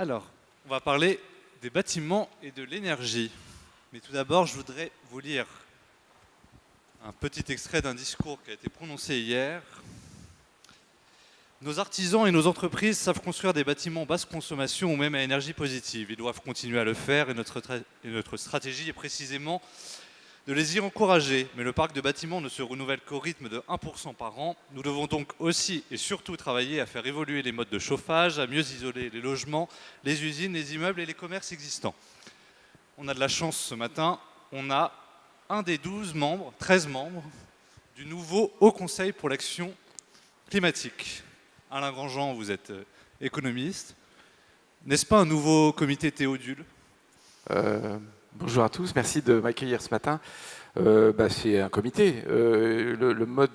Alors, on va parler des bâtiments et de l'énergie. Mais tout d'abord, je voudrais vous lire un petit extrait d'un discours qui a été prononcé hier. Nos artisans et nos entreprises savent construire des bâtiments basse consommation ou même à énergie positive. Ils doivent continuer à le faire et notre stratégie est précisément de les y encourager. Mais le parc de bâtiments ne se renouvelle qu'au rythme de 1% par an. Nous devons donc aussi et surtout travailler à faire évoluer les modes de chauffage, à mieux isoler les logements, les usines, les immeubles et les commerces existants. On a de la chance ce matin, on a un des 13 membres du nouveau Haut Conseil pour l'action climatique. Alain Grandjean, vous êtes économiste. N'est-ce pas un nouveau comité Théodule ? Bonjour à tous, merci de m'accueillir ce matin. C'est un comité. Le mode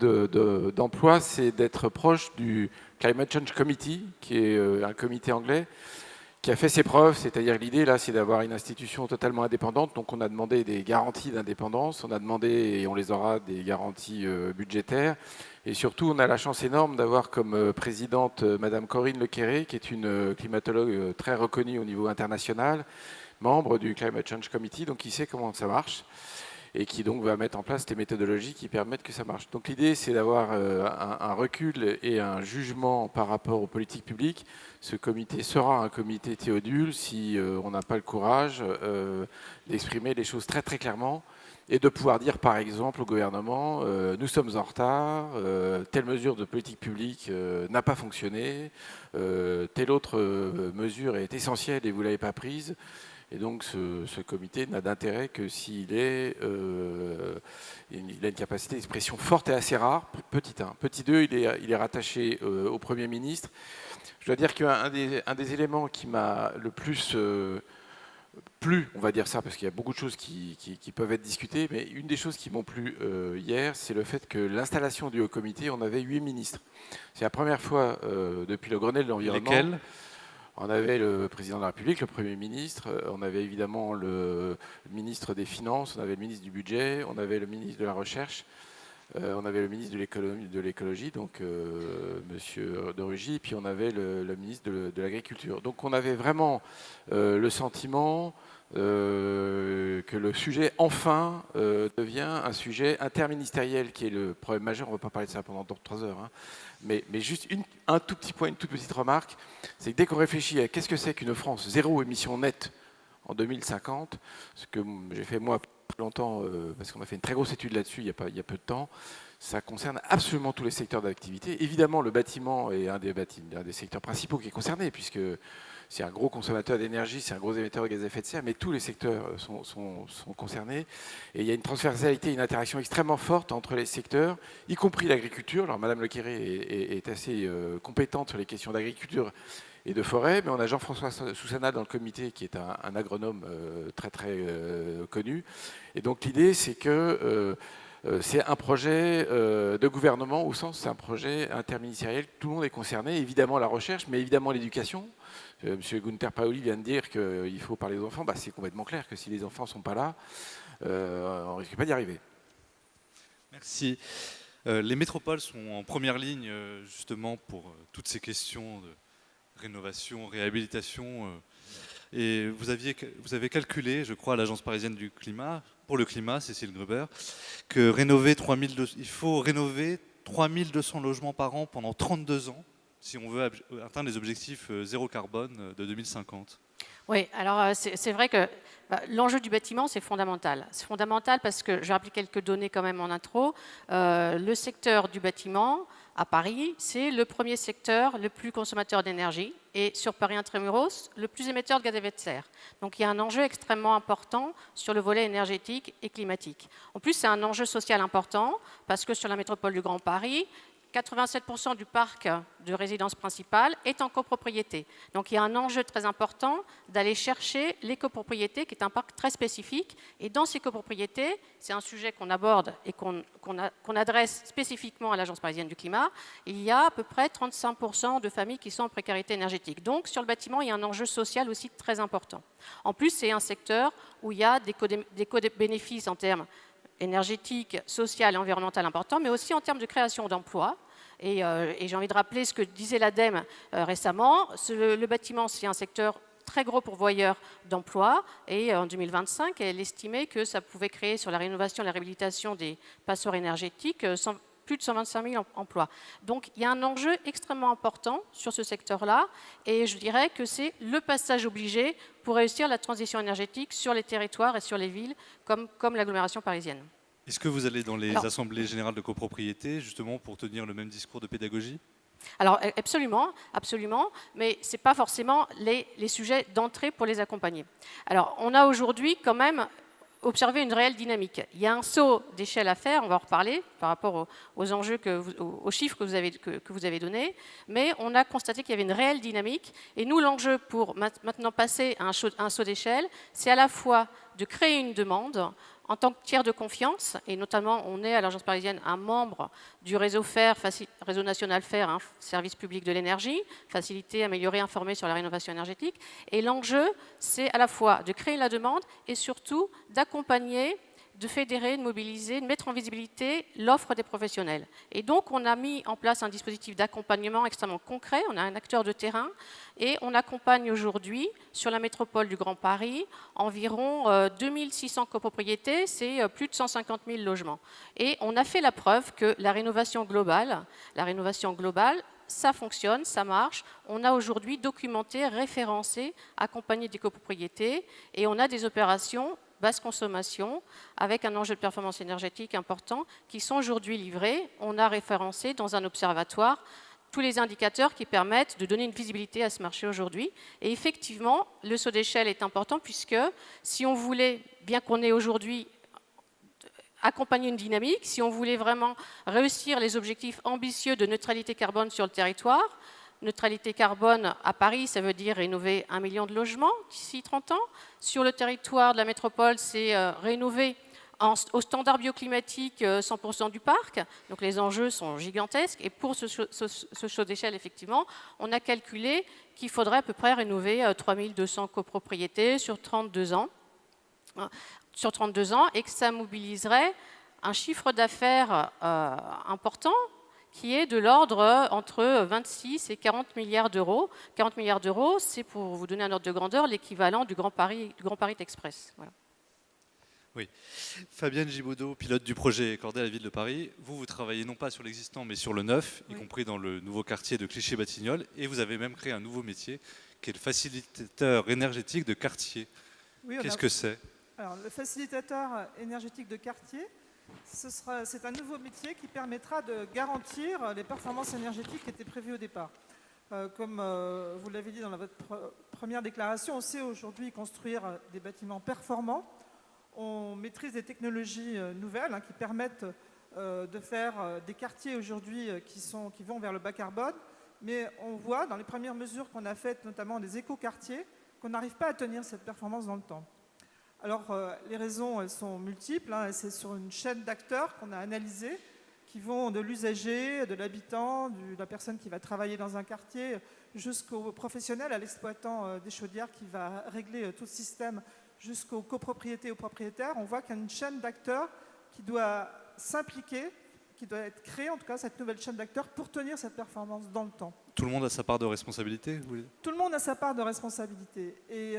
d'emploi, c'est d'être proche du Climate Change Committee, qui est un comité anglais, qui a fait ses preuves. C'est-à-dire l'idée, là, c'est d'avoir une institution totalement indépendante. Donc on a demandé des garanties d'indépendance, on a demandé, et on les aura, des garanties budgétaires. Et surtout, on a la chance énorme d'avoir comme présidente Madame Corinne Lequéré, qui est une climatologue très reconnue au niveau international, membre du Climate Change Committee, donc qui sait comment ça marche et qui donc va mettre en place des méthodologies qui permettent que ça marche. Donc l'idée, c'est d'avoir un recul et un jugement par rapport aux politiques publiques. Ce comité sera un comité Théodule si on n'a pas le courage d'exprimer les choses très très clairement et de pouvoir dire par exemple au gouvernement nous sommes en retard, telle mesure de politique publique n'a pas fonctionné, telle autre mesure est essentielle et vous ne l'avez pas prise. Et donc ce comité n'a d'intérêt que s'il il a une capacité d'expression forte et assez rare, petit 1. Petit 2, il est rattaché au Premier ministre. Je dois dire qu'un des éléments qui m'a le plus plu, on va dire ça, parce qu'il y a beaucoup de choses qui peuvent être discutées, mais une des choses qui m'ont plu hier, c'est le fait que l'installation du Haut Comité, on avait 8 ministres. C'est la première fois depuis le Grenelle de l'environnement. Lesquels ? On avait le président de la République, le Premier ministre, on avait évidemment le ministre des Finances, on avait le ministre du Budget, on avait le ministre de la Recherche, on avait le ministre de l'écologie, donc Monsieur de Rugy, et puis on avait le ministre de l'Agriculture. Donc on avait vraiment le sentiment que le sujet, enfin, devient un sujet interministériel, qui est le problème majeur. On ne va pas parler de ça pendant 3 heures, hein. Mais juste un tout petit point, une toute petite remarque, c'est que dès qu'on réfléchit à qu'est-ce que c'est qu'une France zéro émission nette en 2050, ce que j'ai fait moi longtemps, parce qu'on a fait une très grosse étude là-dessus il y a peu de temps, ça concerne absolument tous les secteurs d'activité. Évidemment, le bâtiment est un des secteurs principaux qui est concerné, puisque c'est un gros consommateur d'énergie, c'est un gros émetteur de gaz à effet de serre, mais tous les secteurs sont concernés. Et il y a une transversalité, une interaction extrêmement forte entre les secteurs, y compris l'agriculture. Alors Madame Lequéré est assez compétente sur les questions d'agriculture et de forêt, mais on a Jean-François Soussana dans le comité, qui est un agronome très très connu. Et donc l'idée, c'est que c'est un projet de gouvernement, au sens c'est un projet interministériel, tout le monde est concerné, évidemment la recherche, mais évidemment l'éducation. Monsieur Gunther Paoli vient de dire qu'il faut parler aux enfants. C'est complètement clair que si les enfants ne sont pas là, on ne risque pas d'y arriver. Merci. Les métropoles sont en première ligne justement pour toutes ces questions de rénovation, réhabilitation. Et vous avez calculé, je crois, à l'Agence parisienne du climat, pour le climat, Cécile Gruber, que il faut rénover 3200 logements par an pendant 32 ans si on veut atteindre les objectifs zéro carbone de 2050. Oui, alors c'est vrai que l'enjeu du bâtiment, c'est fondamental. C'est fondamental parce que, je vais rappeler quelques données quand même en intro, le secteur du bâtiment à Paris, c'est le premier secteur le plus consommateur d'énergie et sur Paris Intramuros, le plus émetteur de gaz à effet de serre. Donc il y a un enjeu extrêmement important sur le volet énergétique et climatique. En plus, c'est un enjeu social important parce que sur la métropole du Grand Paris, 87% du parc de résidence principale est en copropriété. Donc il y a un enjeu très important d'aller chercher les copropriétés, qui est un parc très spécifique. Et dans ces copropriétés, c'est un sujet qu'on aborde et qu'on adresse spécifiquement à l'Agence parisienne du climat, il y a à peu près 35% de familles qui sont en précarité énergétique. Donc sur le bâtiment, il y a un enjeu social aussi très important. En plus, c'est un secteur où il y a des co-bénéfices en termes énergétique, sociale et environnementale importante, mais aussi en termes de création d'emplois. Et j'ai envie de rappeler ce que disait l'ADEME récemment. Le bâtiment, c'est un secteur très gros pourvoyeur d'emplois. Et en 2025, elle estimait que ça pouvait créer sur la rénovation et la réhabilitation des passoires énergétiques plus de 125 000 emplois. Donc il y a un enjeu extrêmement important sur ce secteur-là, et je dirais que c'est le passage obligé pour réussir la transition énergétique sur les territoires et sur les villes, comme l'agglomération parisienne. Est-ce que vous allez dans les assemblées générales de copropriété, justement, pour tenir le même discours de pédagogie? Alors absolument, absolument, mais ce n'est pas forcément les sujets d'entrée pour les accompagner. Alors on a aujourd'hui quand même observer une réelle dynamique. Il y a un saut d'échelle à faire, on va en reparler par rapport aux enjeux, aux chiffres que vous avez donnés, mais on a constaté qu'il y avait une réelle dynamique. Et nous, l'enjeu pour maintenant passer à un saut d'échelle, c'est à la fois de créer une demande en tant que tiers de confiance, et notamment on est à l'Agence parisienne un membre du réseau FER, réseau national FER, hein, service public de l'énergie, faciliter, améliorer, informer sur la rénovation énergétique. Et l'enjeu, c'est à la fois de créer la demande et surtout d'accompagner, de fédérer, de mobiliser, de mettre en visibilité l'offre des professionnels. Et donc, on a mis en place un dispositif d'accompagnement extrêmement concret. On a un acteur de terrain et on accompagne aujourd'hui, sur la métropole du Grand Paris, environ 2600 copropriétés, c'est plus de 150 000 logements. Et on a fait la preuve que la rénovation globale, ça fonctionne, ça marche. On a aujourd'hui documenté, référencé, accompagné des copropriétés et on a des opérations basse consommation, avec un enjeu de performance énergétique important, qui sont aujourd'hui livrés. On a référencé dans un observatoire tous les indicateurs qui permettent de donner une visibilité à ce marché aujourd'hui. Et effectivement, le saut d'échelle est important, puisque si on voulait, bien qu'on ait aujourd'hui accompagner une dynamique, si on voulait vraiment réussir les objectifs ambitieux de neutralité carbone sur le territoire, neutralité carbone à Paris, ça veut dire rénover 1 million de logements d'ici 30 ans. Sur le territoire de la métropole, c'est rénover au standard bioclimatique 100% du parc. Donc les enjeux sont gigantesques. Et pour ce saut d'échelle, effectivement, on a calculé qu'il faudrait à peu près rénover 3200 copropriétés sur 32 ans. Et que ça mobiliserait un chiffre d'affaires important, qui est de l'ordre entre 26 et 40 milliards d'euros. 40 milliards d'euros, c'est, pour vous donner un ordre de grandeur, l'équivalent du Grand Paris Express. Voilà. Oui. Fabienne Gibaudot, pilote du projet Cordée à la Ville de Paris. Vous travaillez non pas sur l'existant, mais sur le neuf, y compris dans le nouveau quartier de Clichy-Batignolles. Et vous avez même créé un nouveau métier, qui est le facilitateur énergétique de quartier. Oui, qu'est-ce que c'est? Alors, le facilitateur énergétique de quartier, c'est un nouveau métier qui permettra de garantir les performances énergétiques qui étaient prévues au départ. Comme vous l'avez dit dans votre première déclaration, on sait aujourd'hui construire des bâtiments performants. On maîtrise des technologies nouvelles qui permettent de faire des quartiers aujourd'hui qui vont vers le bas carbone. Mais on voit dans les premières mesures qu'on a faites, notamment des éco-quartiers, qu'on n'arrive pas à tenir cette performance dans le temps. Alors, les raisons, elles sont multiples. C'est sur une chaîne d'acteurs qu'on a analysée, qui vont de l'usager, de l'habitant, de la personne qui va travailler dans un quartier, jusqu'au professionnel, à l'exploitant des chaudières qui va régler tout le système, jusqu'aux copropriétés, aux propriétaires. On voit qu'il y a une chaîne d'acteurs qui doit s'impliquer, qui doit être créée, en tout cas, cette nouvelle chaîne d'acteurs, pour tenir cette performance dans le temps. Tout le monde a sa part de responsabilité, vous voulez dire ? Tout le monde a sa part de responsabilité. Et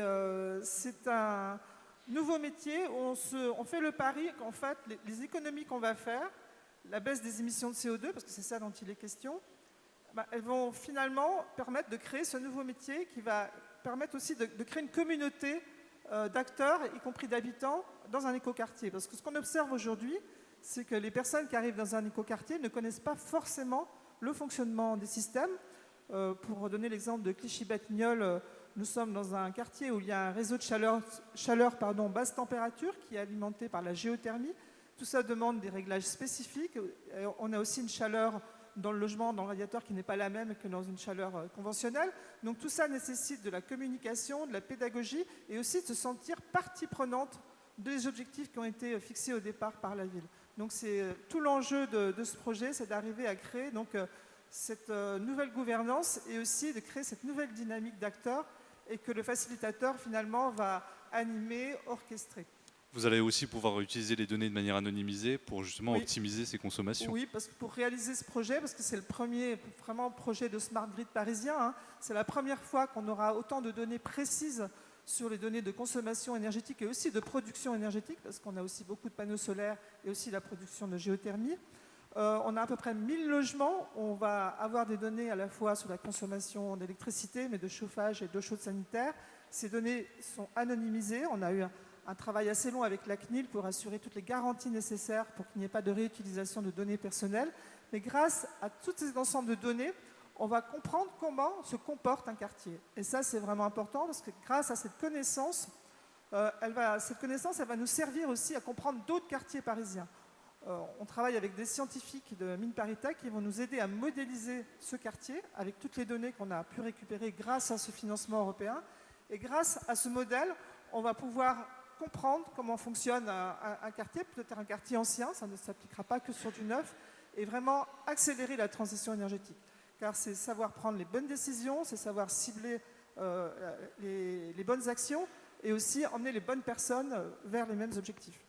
c'est un nouveau métier où on fait le pari qu'en fait, les économies qu'on va faire, la baisse des émissions de CO2, parce que c'est ça dont il est question, elles vont finalement permettre de créer ce nouveau métier qui va permettre aussi de créer une communauté d'acteurs, y compris d'habitants, dans un écoquartier. Parce que ce qu'on observe aujourd'hui, c'est que les personnes qui arrivent dans un écoquartier ne connaissent pas forcément le fonctionnement des systèmes. Pour donner l'exemple de Clichy-Batignolles, nous sommes dans un quartier où il y a un réseau de chaleur basse température qui est alimenté par la géothermie. Tout ça demande des réglages spécifiques. On a aussi une chaleur dans le logement, dans le radiateur, qui n'est pas la même que dans une chaleur conventionnelle. Donc tout ça nécessite de la communication, de la pédagogie et aussi de se sentir partie prenante des objectifs qui ont été fixés au départ par la ville. Donc c'est tout l'enjeu de ce projet, c'est d'arriver à créer cette nouvelle gouvernance et aussi de créer cette nouvelle dynamique d'acteurs et que le facilitateur finalement va animer, orchestrer. vous allez aussi pouvoir utiliser les données de manière anonymisée pour justement Oui. optimiser ces consommations. Oui, parce que pour réaliser ce projet, parce que c'est le premier vraiment projet de smart grid parisien, hein, c'est la première fois qu'on aura autant de données précises sur les données de consommation énergétique et aussi de production énergétique, parce qu'on a aussi beaucoup de panneaux solaires et aussi la production de géothermie. On a à peu près 1000 logements. On va avoir des données à la fois sur la consommation d'électricité, mais de chauffage et d'eau chaude sanitaire. Ces données sont anonymisées. On a eu un travail assez long avec la CNIL pour assurer toutes les garanties nécessaires pour qu'il n'y ait pas de réutilisation de données personnelles. Mais grâce à tous ces ensembles de données, on va comprendre comment se comporte un quartier. Et ça, c'est vraiment important parce que grâce à cette connaissance, elle va nous servir aussi à comprendre d'autres quartiers parisiens. On travaille avec des scientifiques de Mines ParisTech qui vont nous aider à modéliser ce quartier avec toutes les données qu'on a pu récupérer grâce à ce financement européen. Et grâce à ce modèle, on va pouvoir comprendre comment fonctionne un quartier, peut-être un quartier ancien, ça ne s'appliquera pas que sur du neuf, et vraiment accélérer la transition énergétique. Car c'est savoir prendre les bonnes décisions, c'est savoir cibler les bonnes actions et aussi emmener les bonnes personnes vers les mêmes objectifs.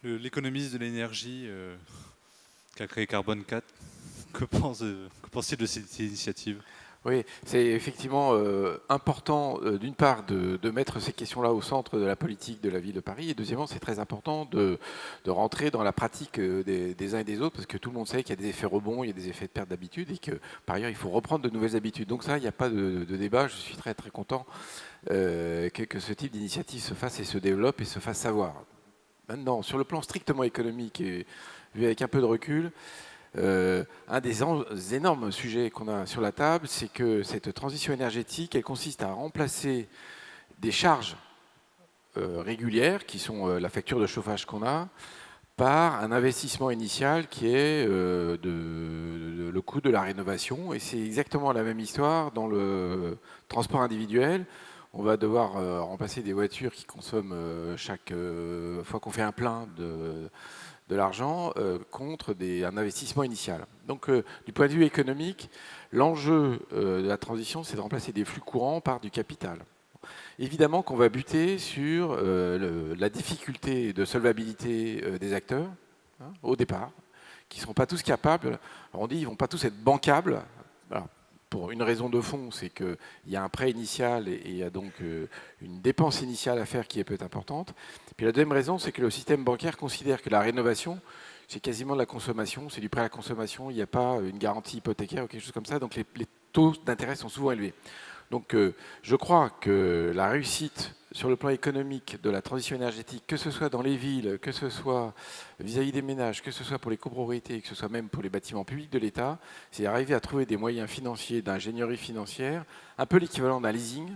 L'économiste de l'énergie qui a créé Carbone 4, que pensez-vous de cette initiative? Oui, c'est effectivement important, d'une part, de mettre ces questions-là au centre de la politique de la ville de Paris, et deuxièmement, c'est très important de rentrer dans la pratique des uns et des autres, parce que tout le monde sait qu'il y a des effets rebonds, il y a des effets de perte d'habitude, et que, par ailleurs, il faut reprendre de nouvelles habitudes. Donc ça, il n'y a pas de débat, je suis très très content que ce type d'initiative se fasse et se développe et se fasse savoir. Maintenant, sur le plan strictement économique, et vu avec un peu de recul, un des énormes sujets qu'on a sur la table, c'est que cette transition énergétique, elle consiste à remplacer des charges régulières, qui sont la facture de chauffage qu'on a, par un investissement initial qui est le coût de la rénovation. Et c'est exactement la même histoire dans le transport individuel. On va devoir remplacer des voitures qui consomment chaque fois qu'on fait un plein de l'argent contre un investissement initial. Donc du point de vue économique, l'enjeu de la transition, c'est de remplacer des flux courants par du capital. Évidemment qu'on va buter sur la difficulté de solvabilité des acteurs, hein, au départ, qui ne seront pas tous capables. Alors on dit qu'ils ne vont pas tous être bancables. Alors, pour une raison de fond, c'est qu'il y a un prêt initial et il y a donc une dépense initiale à faire qui est peut-être importante. Puis la deuxième raison, c'est que le système bancaire considère que la rénovation, c'est quasiment de la consommation, c'est du prêt à la consommation, il n'y a pas une garantie hypothécaire ou quelque chose comme ça, donc les taux d'intérêt sont souvent élevés. Donc je crois que la réussite sur le plan économique de la transition énergétique, que ce soit dans les villes, que ce soit vis-à-vis des ménages, que ce soit pour les copropriétés, que ce soit même pour les bâtiments publics de l'État, c'est arriver à trouver des moyens financiers, d'ingénierie financière, un peu l'équivalent d'un leasing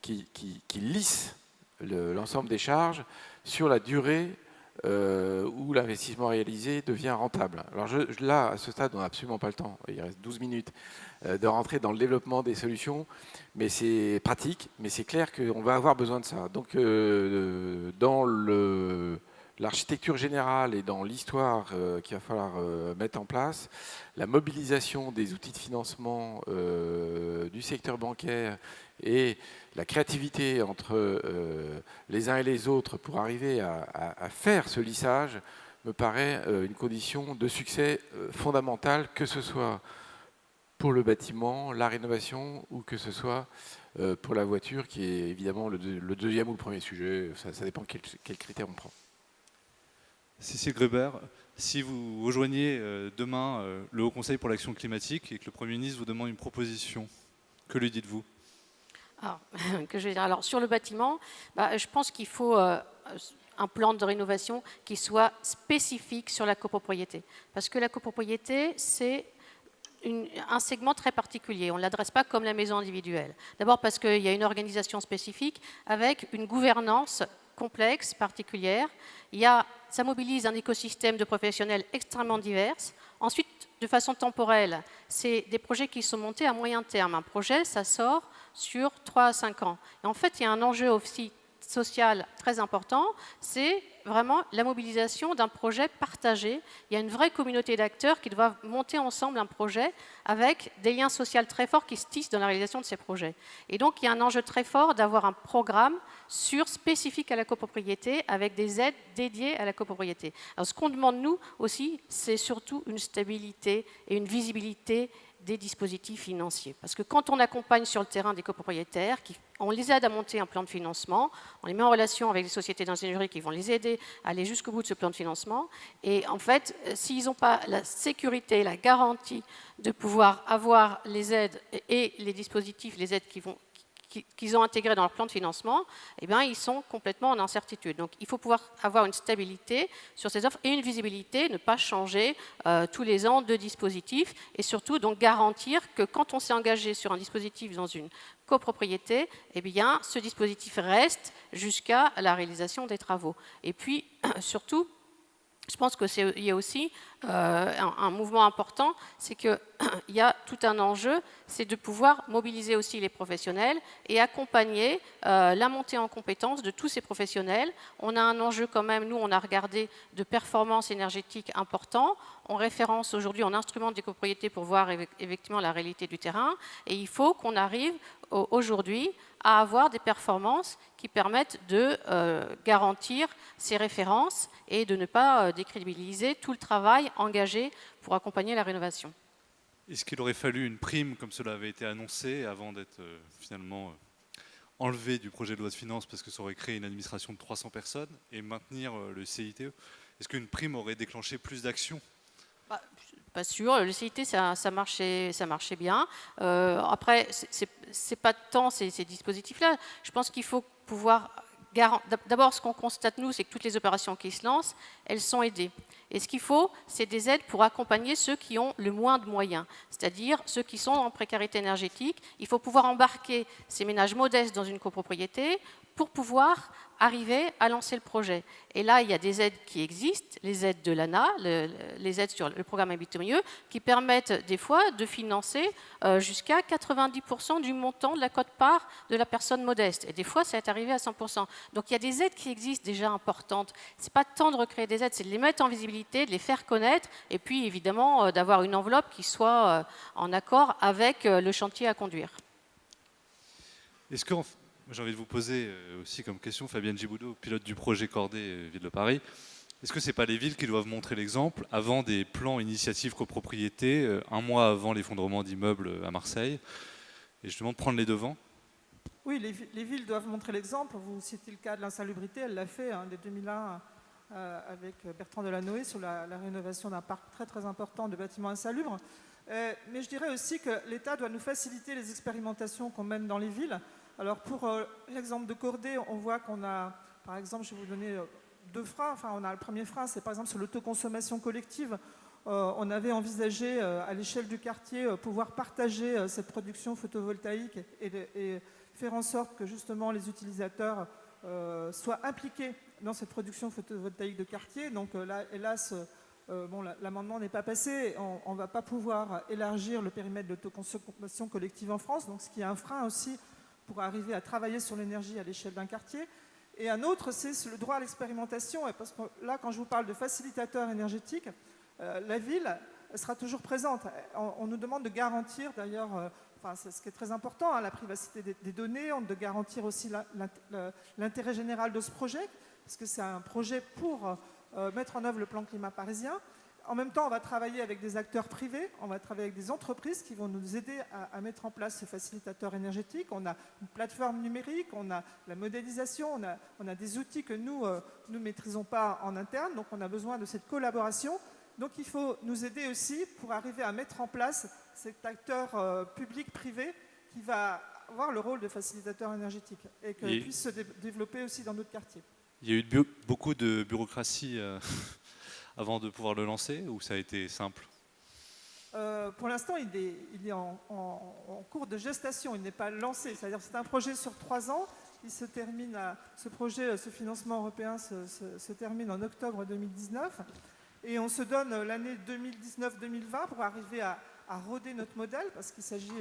qui lisse l'ensemble des charges sur la durée où l'investissement réalisé devient rentable. Alors là, à ce stade, on n'a absolument pas le temps, il reste 12 minutes, de rentrer dans le développement des solutions, mais c'est pratique, mais c'est clair qu'on va avoir besoin de ça. Donc dans l'architecture générale et dans l'histoire qu'il va falloir mettre en place, la mobilisation des outils de financement du secteur bancaire et la créativité entre les uns et les autres pour arriver à faire ce lissage me paraît une condition de succès fondamentale, que ce soit pour le bâtiment, la rénovation, ou que ce soit pour la voiture, qui est évidemment le deuxième ou le premier sujet. Ça dépend quel critère on prend. Cécile Gruber, si vous rejoignez demain le Haut Conseil pour l'action climatique et que le Premier ministre vous demande une proposition, que lui dites-vous? Alors, sur le bâtiment, je pense qu'il faut un plan de rénovation qui soit spécifique sur la copropriété. Parce que la copropriété, c'est un segment très particulier. On ne l'adresse pas comme la maison individuelle. D'abord parce qu'il y a une organisation spécifique avec une gouvernance complexe, particulière. Ça mobilise un écosystème de professionnels extrêmement divers. Ensuite, de façon temporelle, c'est des projets qui sont montés à moyen terme. Un projet, ça sort sur 3 à 5 ans. Et en fait, il y a un enjeu aussi social très important, c'est vraiment la mobilisation d'un projet partagé. Il y a une vraie communauté d'acteurs qui doivent monter ensemble un projet avec des liens sociaux très forts qui se tissent dans la réalisation de ces projets. Et donc, il y a un enjeu très fort d'avoir un programme spécifique à la copropriété avec des aides dédiées à la copropriété. Alors, ce qu'on demande, nous, aussi, c'est surtout une stabilité et une visibilité des dispositifs financiers. Parce que quand on accompagne sur le terrain des copropriétaires, on les aide à monter un plan de financement, on les met en relation avec les sociétés d'ingénierie qui vont les aider à aller jusqu'au bout de ce plan de financement. Et en fait, s'ils n'ont pas la sécurité, la garantie de pouvoir avoir les aides et les dispositifs, les aides qu'ils ont intégrés dans leur plan de financement, eh bien, ils sont complètement en incertitude. Donc, il faut pouvoir avoir une stabilité sur ces offres et une visibilité, ne pas changer tous les ans de dispositif et surtout donc garantir que quand on s'est engagé sur un dispositif dans une copropriété, eh bien, ce dispositif reste jusqu'à la réalisation des travaux. Et puis, surtout, je pense qu'il y a aussi un mouvement important, c'est qu'il y a tout un enjeu, c'est de pouvoir mobiliser aussi les professionnels et accompagner la montée en compétences de tous ces professionnels. On a un enjeu quand même, nous on a regardé de performance énergétique important, on référence aujourd'hui en instrument des copropriétés pour voir effectivement la réalité du terrain, et il faut qu'on arrive aujourd'hui à avoir des performances qui permettent de garantir ces références et de ne pas décrédibiliser tout le travail engagé pour accompagner la rénovation. Est-ce qu'il aurait fallu une prime, comme cela avait été annoncé, avant d'être finalement enlevé du projet de loi de finances parce que ça aurait créé une administration de 300 personnes et maintenir le CITE? Est-ce qu'une prime aurait déclenché plus d'actions? Pas sûr, le CIT ça marchait bien. Après, c'est pas tant ces dispositifs-là. Je pense qu'il faut pouvoir d'abord, ce qu'on constate nous, c'est que toutes les opérations qui se lancent, elles sont aidées. Et ce qu'il faut, c'est des aides pour accompagner ceux qui ont le moins de moyens, c'est-à-dire ceux qui sont en précarité énergétique. Il faut pouvoir embarquer ces ménages modestes dans une copropriété pour pouvoir arriver à lancer le projet. Et là, il y a des aides qui existent, les aides de l'ANA, les aides sur le programme Habiter mieux, qui permettent des fois de financer jusqu'à 90% du montant de la quote-part de la personne modeste. Et des fois, ça est arrivé à 100%. Donc il y a des aides qui existent déjà importantes. Ce n'est pas tant de recréer des aides, c'est de les mettre en visibilité, de les faire connaître, et puis évidemment d'avoir une enveloppe qui soit en accord avec le chantier à conduire. Est-ce que j'ai envie de vous poser aussi comme question, Fabienne Giboudot, pilote du projet Cordée Ville de Paris. Est-ce que ce n'est pas les villes qui doivent montrer l'exemple avant des plans initiatives copropriété, un mois avant l'effondrement d'immeubles à Marseille, et justement prendre les devants? Oui, les villes doivent montrer l'exemple. Vous citez le cas de l'insalubrité, elle l'a fait dès 2001 avec Bertrand Delanoë sur la rénovation d'un parc très très important de bâtiments insalubres. Mais je dirais aussi que l'État doit nous faciliter les expérimentations qu'on mène dans les villes. Alors pour l'exemple de Cordée, on voit qu'on a, par exemple, je vais vous donner deux freins. Enfin, on a le premier frein, c'est par exemple sur l'autoconsommation collective. On avait envisagé à l'échelle du quartier pouvoir partager cette production photovoltaïque et faire en sorte que justement les utilisateurs soient impliqués dans cette production photovoltaïque de quartier. Donc là, hélas, l'amendement n'est pas passé. On ne va pas pouvoir élargir le périmètre de l'autoconsommation collective en France, donc ce qui est un frein aussi pour arriver à travailler sur l'énergie à l'échelle d'un quartier. Et un autre, c'est le droit à l'expérimentation. Parce que là, quand je vous parle de facilitateur énergétique, la ville sera toujours présente. On nous demande de garantir, d'ailleurs, c'est ce qui est très important, la privacité des données, de garantir aussi l'intérêt général de ce projet, parce que c'est un projet pour mettre en œuvre le plan climat parisien. En même temps, on va travailler avec des acteurs privés, on va travailler avec des entreprises qui vont nous aider à mettre en place ce facilitateur énergétique. On a une plateforme numérique, on a la modélisation, on a des outils que nous ne maîtrisons pas en interne, donc on a besoin de cette collaboration. Donc il faut nous aider aussi pour arriver à mettre en place cet acteur public-privé qui va avoir le rôle de facilitateur énergétique et qu'il puisse se développer aussi dans d'autres quartiers. Il y a eu beaucoup de bureaucratie avant de pouvoir le lancer, ou ça a été simple? Pour l'instant, il est en cours de gestation, il n'est pas lancé. C'est-à-dire que c'est un projet sur 3 ans. Il se termine ce financement européen se termine en octobre 2019. Et on se donne l'année 2019-2020 pour arriver à roder notre modèle, parce qu'il s'agit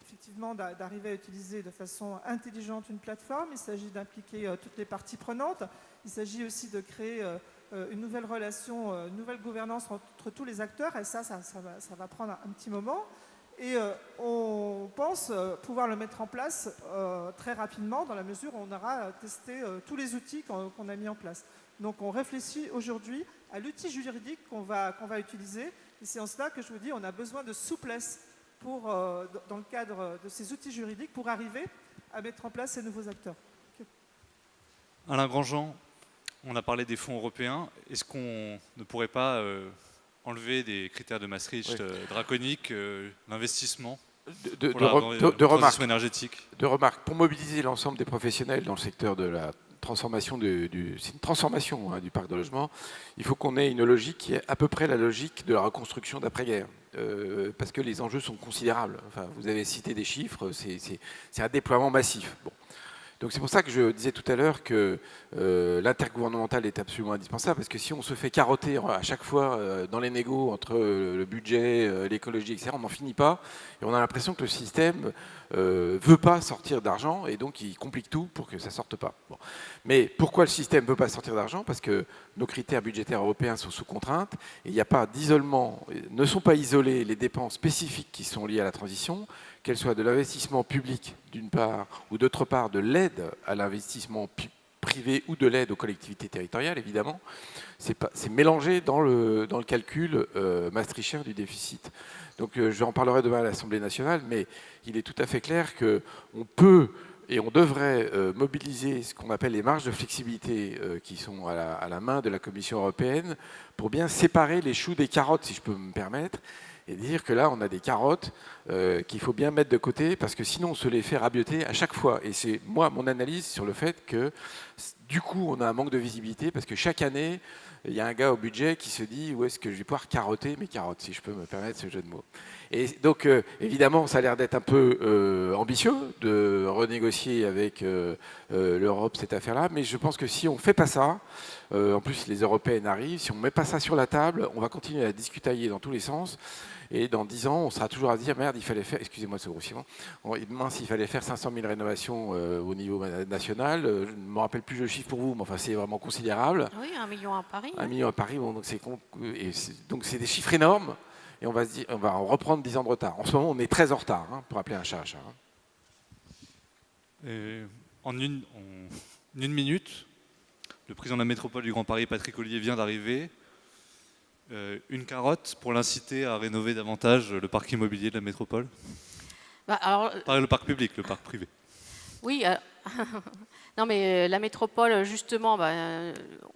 effectivement d'arriver à utiliser de façon intelligente une plateforme. Il s'agit d'impliquer toutes les parties prenantes. Il s'agit aussi de créer une nouvelle relation, une nouvelle gouvernance entre tous les acteurs, et ça va prendre un petit moment. Et on pense pouvoir le mettre en place très rapidement, dans la mesure où on aura testé tous les outils qu'on a mis en place. Donc on réfléchit aujourd'hui à l'outil juridique qu'on va utiliser. Et c'est en cela que je vous dis, on a besoin de souplesse dans le cadre de ces outils juridiques pour arriver à mettre en place ces nouveaux acteurs. Alain Grandjean, on a parlé des fonds européens. Est-ce qu'on ne pourrait pas enlever des critères de Maastricht draconiques, l'investissement pour la transition énergétique? De remarques. Pour mobiliser l'ensemble des professionnels dans le secteur de la transformation c'est une transformation du parc de logement, il faut qu'on ait une logique qui est à peu près la logique de la reconstruction d'après-guerre. Parce que les enjeux sont considérables. Enfin, vous avez cité des chiffres, c'est un déploiement massif. Bon. Donc c'est pour ça que je disais tout à l'heure que l'intergouvernemental est absolument indispensable, parce que si on se fait carotter à chaque fois dans les négos entre le budget, l'écologie, etc., on n'en finit pas, et on a l'impression que le système veut pas sortir d'argent, et donc il complique tout pour que ça sorte pas. Bon. Mais pourquoi le système veut pas sortir d'argent? Parce que nos critères budgétaires européens sont sous contrainte, et il n'y a pas d'isolement, ne sont pas isolées les dépenses spécifiques qui sont liées à la transition, qu'elle soit de l'investissement public d'une part, ou d'autre part de l'aide à l'investissement privé ou de l'aide aux collectivités territoriales, évidemment, c'est mélangé dans le calcul maastrichtien du déficit. Donc j'en parlerai demain à l'Assemblée nationale, mais il est tout à fait clair qu'on peut et on devrait mobiliser ce qu'on appelle les marges de flexibilité qui sont à la main de la Commission européenne pour bien séparer les choux des carottes, si je peux me permettre, et dire que là, on a des carottes qu'il faut bien mettre de côté, parce que sinon, on se les fait rabioter à chaque fois. Et c'est moi, mon analyse sur le fait que, du coup, on a un manque de visibilité, parce que chaque année, il y a un gars au budget qui se dit où est-ce que je vais pouvoir carotter mes carottes, si je peux me permettre ce jeu de mots. Et donc, évidemment, ça a l'air d'être un peu ambitieux de renégocier avec l'Europe cette affaire-là, mais je pense que si on ne fait pas ça, en plus les Européennes arrivent, si on ne met pas ça sur la table, on va continuer à discutailler dans tous les sens, et dans 10 ans, on sera toujours à se dire, merde, il fallait faire, excusez-moi ce grossièrement, mince, il fallait faire 500 000 rénovations au niveau national, je ne me rappelle plus le chiffre pour vous, mais enfin c'est vraiment considérable. Oui, 1 million à Paris. 1 million à Paris, bon, donc c'est des chiffres énormes. Et on va se dire, on va en reprendre 10 ans de retard. En ce moment, on est très en retard, pour appeler un chat un chat. En une minute, le président de la métropole du Grand Paris, Patrick Ollier, vient d'arriver. Une carotte pour l'inciter à rénover davantage le parc immobilier de la métropole? Pas le parc public, le parc privé. Oui, non mais la métropole, justement,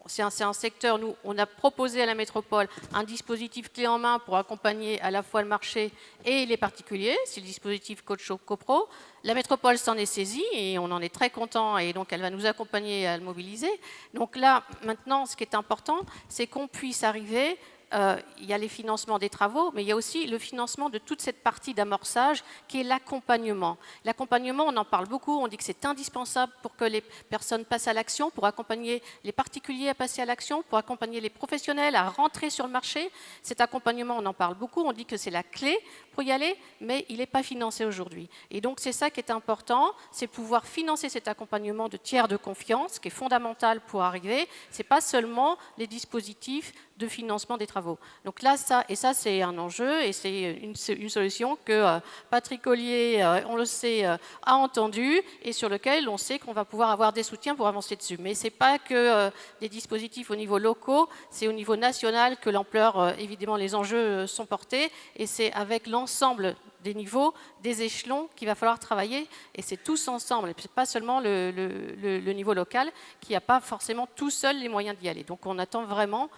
c'est un secteur, nous, on a proposé à la métropole un dispositif clé en main pour accompagner à la fois le marché et les particuliers, c'est le dispositif CoachCoPro. La métropole s'en est saisie et on en est très content, et donc elle va nous accompagner à le mobiliser. Donc là, maintenant, ce qui est important, c'est qu'on puisse arriver. Il y a les financements des travaux, mais il y a aussi le financement de toute cette partie d'amorçage qui est l'accompagnement. L'accompagnement, on en parle beaucoup, on dit que c'est indispensable pour que les personnes passent à l'action, pour accompagner les particuliers à passer à l'action, pour accompagner les professionnels à rentrer sur le marché. Cet accompagnement, on en parle beaucoup, on dit que c'est la clé pour y aller, mais il n'est pas financé aujourd'hui. Et donc c'est ça qui est important, c'est pouvoir financer cet accompagnement de tiers de confiance, qui est fondamental pour arriver. Ce n'est pas seulement les dispositifs de financement des travaux. Donc là, ça c'est un enjeu, et c'est une solution que Patrick Ollier, on le sait, a entendu, et sur lequel on sait qu'on va pouvoir avoir des soutiens pour avancer dessus. Mais ce n'est pas que des dispositifs au niveau locaux, c'est au niveau national que l'ampleur, évidemment, les enjeux sont portés, et c'est avec l'ensemble des niveaux, des échelons qu'il va falloir travailler, et c'est tous ensemble, et pas seulement le niveau local qui n'a pas forcément tout seul les moyens d'y aller. Donc on attend vraiment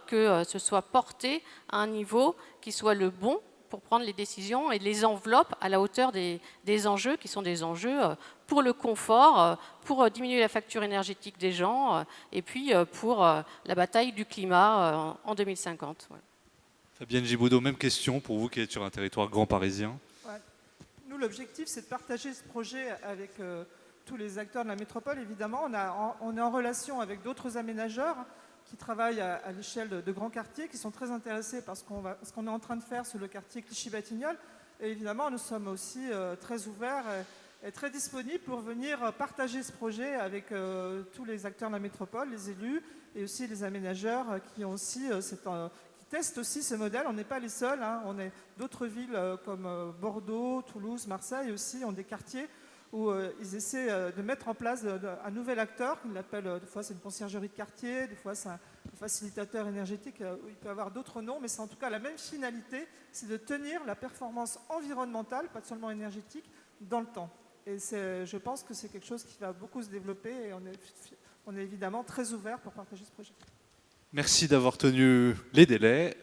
que ce soit porté à un niveau qui soit le bon pour prendre les décisions et les enveloppes à la hauteur des enjeux qui sont des enjeux pour le confort, pour diminuer la facture énergétique des gens, et puis pour la bataille du climat en 2050. Voilà. Fabienne Gibaudot, même question pour vous qui êtes sur un territoire grand parisien. Ouais. Nous, l'objectif, c'est de partager ce projet avec tous les acteurs de la métropole, évidemment. On est en relation avec d'autres aménageurs qui travaillent à l'échelle de grands quartiers, qui sont très intéressés par ce qu'on est en train de faire sur le quartier Clichy-Batignolles. Et évidemment, nous sommes aussi très ouverts est très disponible pour venir partager ce projet avec tous les acteurs de la métropole, les élus et aussi les aménageurs qui ont aussi qui testent aussi ce modèle. On n'est pas les seuls, hein. D'autres villes comme Bordeaux, Toulouse, Marseille aussi ont des quartiers où ils essaient de mettre en place un nouvel acteur, qu'ils l'appellent, des fois c'est une conciergerie de quartier, des fois c'est un facilitateur énergétique, il peut avoir d'autres noms, mais c'est en tout cas la même finalité, c'est de tenir la performance environnementale, pas seulement énergétique, dans le temps. Et je pense que c'est quelque chose qui va beaucoup se développer et on est évidemment très ouvert pour partager ce projet. Merci d'avoir tenu les délais.